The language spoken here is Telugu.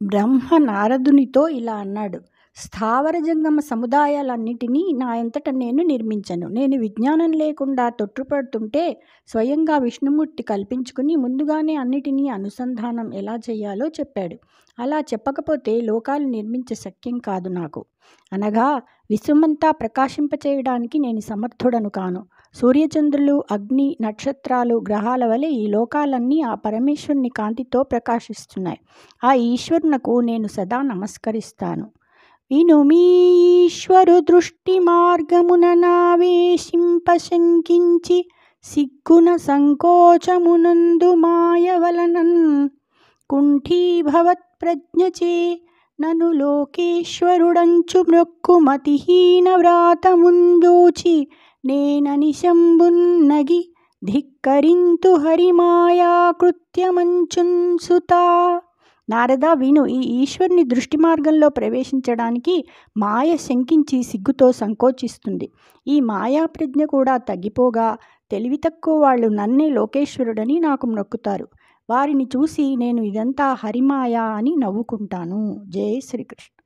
బ్రహ్మ నారదునితో ఇలా అన్నాడు: స్థావర జంగమ సముదాయాలన్నిటినీ నా అంతట నేను నిర్మించను. నేను విజ్ఞానం లేకుండా తొట్టుపడుతుంటే స్వయంగా విష్ణుమూర్తి కల్పించుకుని ముందుగానే అన్నిటినీ అనుసంధానం ఎలా చేయాలో చెప్పాడు. అలా చెప్పకపోతే లోకాలు నిర్మించ శక్యం కాదు నాకు. అనగా విశ్వమంతా ప్రకాశింపచేయడానికి నేను సమర్థుడను కాను. సూర్యచంద్రులు, అగ్ని, నక్షత్రాలు, గ్రహాల వలె ఈ లోకాలన్నీ ఆ పరమేశ్వరుని కాంతితో ప్రకాశిస్తున్నాయి. ఆ ఈశ్వరునకు నేను సదా నమస్కరిస్తాను. వినుమీశ్వరు దృష్టి మార్గమున నావేశింపశంకించి సిగ్గున సంకోచమునందు మాయ వలనన్ కుంఠీభవత్ ప్రజ్ఞచే నను లోకేశ్వరుడంచు మ్రొక్కుమతిహీన వ్రాతముందూచి నేననిశంబున్నగి ధిక్కరింతు హరిమాయా కృత్యమంచున్ సుతా. నారద విను, ఈ ఈశ్వరుని దృష్టి మార్గంలో ప్రవేశించడానికి మాయ శంకించి సిగ్గుతో సంకోచిస్తుంది. ఈ మాయా ప్రజ్ఞ కూడా తగ్గిపోగా తెలివి తక్కువ వాళ్ళు నన్నే లోకేశ్వరుడని నాకు మొక్కుతారు. వారిని చూసి నేను ఇదంతా హరిమాయ అని నవ్వుకుంటాను. జై శ్రీకృష్ణ.